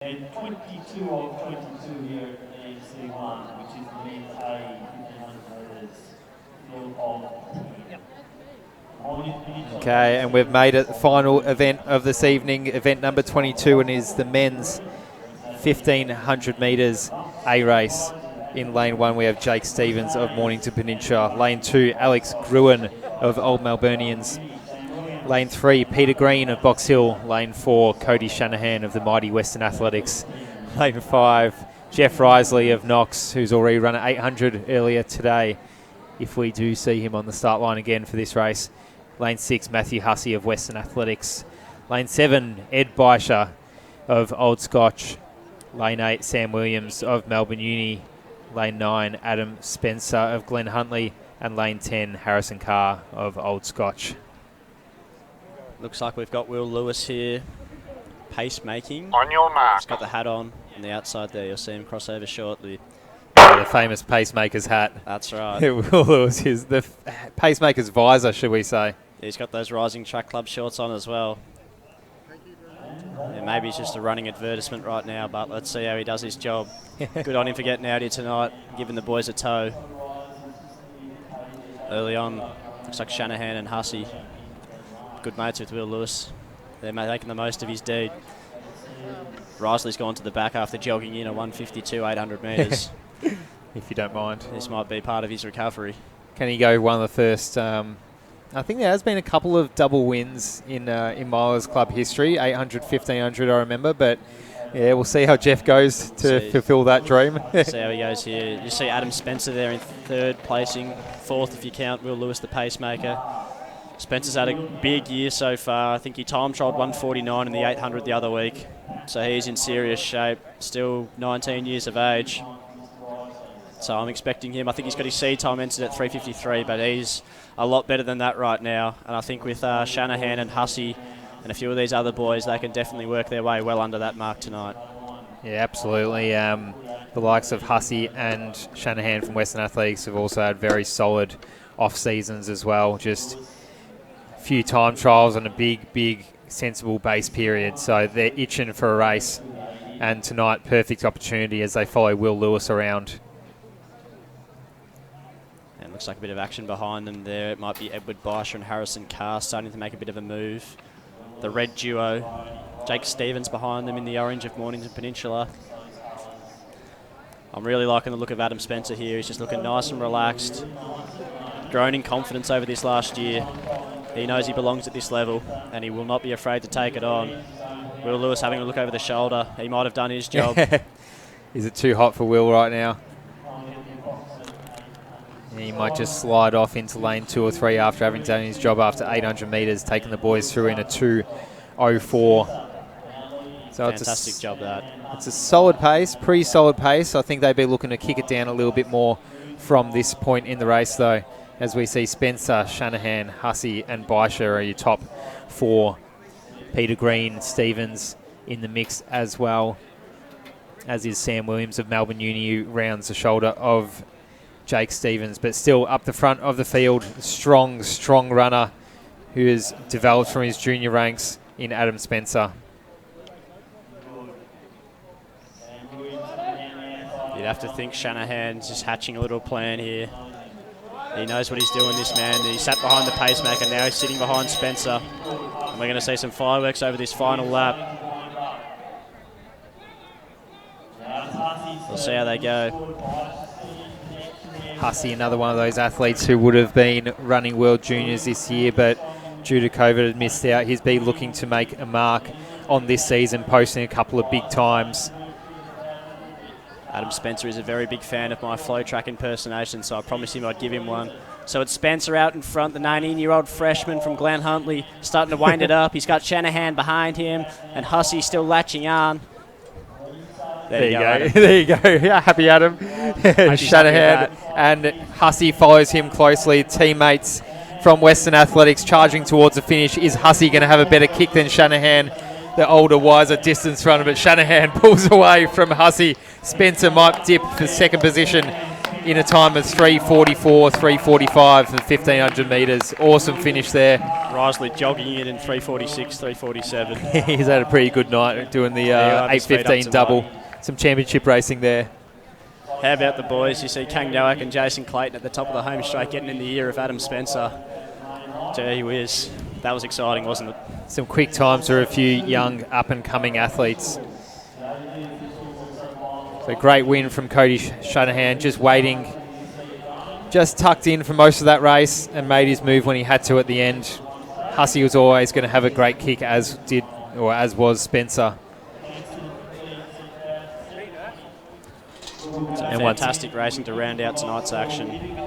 And 22 of 22 here in C1, which is the men's A 1500 metres field of 10. Okay, and we've made it the final event of this evening, event number 22, and is the men's 1500 metres A race. In lane 1 we have Jake Stevens of Mornington Peninsula. Lane 2, Alex Gruen of Old Melburnians. Lane 3, Peter Green of Box Hill. Lane 4, Cody Shanahan of the mighty Western Athletics. Lane 5, Jeff Risley of Knox, who's already run at 800 earlier today, if we do see him on the start line again for this race. Lane 6, Matthew Hussey of Western Athletics. Lane 7, Ed Beischer of Old Scotch. Lane 8, Sam Williams of Melbourne Uni. Lane 9, Adam Spencer of Glen Huntly. And lane 10, Harrison Carr of Old Scotch. Looks like we've got Will Lewis here, pacemaking. On your mark. He's got the hat on the outside there. You'll see him cross over shortly. The famous pacemaker's hat. That's right. Will Lewis is the pacemaker's visor, should we say. He's got those Rising Track Club shorts on as well. Yeah, maybe it's just a running advertisement right now, but let's see how he does his job. Good on him for getting out here tonight, giving the boys a tow. Early on, looks like Shanahan and Hussey, good mates with Will Lewis. They're making the most of his deed. Risley's gone to the back after jogging in a 152, 800 metres. If you don't mind. This might be part of his recovery. Can he go one of the first... I think there has been a couple of double wins in Milers Club history, 800, 1500 I remember, but yeah, we'll see how Jeff goes to fulfil that dream. See how he goes here. You see Adam Spencer there in third placing, fourth if you count Will Lewis the pacemaker. Spencer's had a big year so far. I think he time trialled 149 in the 800 the other week, so he's in serious shape, still 19 years of age. So I'm expecting him. I think he's got his seed time entered at 3:53, but he's a lot better than that right now. And I think with Shanahan and Hussey and a few of these other boys, they can definitely work their way well under that mark tonight. Yeah, absolutely. The likes of Hussey and Shanahan from Western Athletics have also had very solid off-seasons as well. Just a few time trials and a big, sensible base period. So they're itching for a race. And tonight, perfect opportunity as they follow Will Lewis around. Looks like a bit of action behind them there. It might be Edward Beischer and Harrison Carr starting to make a bit of a move. The red duo, Jake Stevens behind them in the orange of Mornington Peninsula. I'm really liking the look of Adam Spencer here. He's just looking nice and relaxed. Grown in confidence over this last year. He knows he belongs at this level and he will not be afraid to take it on. Will Lewis having a look over the shoulder. He might have done his job. Is it too hot for Will right now? He might just slide off into lane 2 or 3 after having done his job after 800 metres, taking the boys through in a 2:04. So fantastic job that. It's a solid pace, pretty solid pace. I think they'd be looking to kick it down a little bit more from this point in the race, though, as we see Spencer, Shanahan, Hussey and Beischer are your top 4. Peter Green, Stevens in the mix as well, as is Sam Williams of Melbourne Uni, who rounds the shoulder of Jake Stevens, but still up the front of the field, strong runner who has developed from his junior ranks in Adam Spencer. You'd have to think Shanahan's just hatching a little plan here. He knows what he's doing, this man. He sat behind the pacemaker, now he's sitting behind Spencer. And we're going to see some fireworks over this final lap. We'll see how they go. Hussey, another one of those athletes who would have been running World Juniors this year, but due to COVID had missed out. He's been looking to make a mark on this season, posting a couple of big times. Adam Spencer is a very big fan of my flow track impersonation, so I promised him I'd give him one. So it's Spencer out in front, the 19-year-old freshman from Glen Huntly, starting to wind it up. He's got Shanahan behind him, and Hussey still latching on. There you go. There you go. Yeah, happy Adam. Shanahan and Hussey follows him closely. Teammates from Western Athletics charging towards the finish. Is Hussey going to have a better kick than Shanahan? The older, wiser distance runner, but Shanahan pulls away from Hussey. Spencer might dip for second position in a time of 3:44, 3:45 for 1,500 metres. Awesome finish there. Risley jogging it in 3:46, 3:47. He's had a pretty good night doing the 8:15 double. Some championship racing there. How about the boys? You see Kang Nowak and Jason Clayton at the top of the home straight getting in the ear of Adam Spencer. Gee whiz. That was exciting, wasn't it? Some quick times for a few young up-and-coming athletes. So great win from Cody Shanahan, just waiting, just tucked in for most of that race and made his move when he had to at the end. Hussey was always going to have a great kick, as was Spencer. So fantastic racing to round out tonight's action.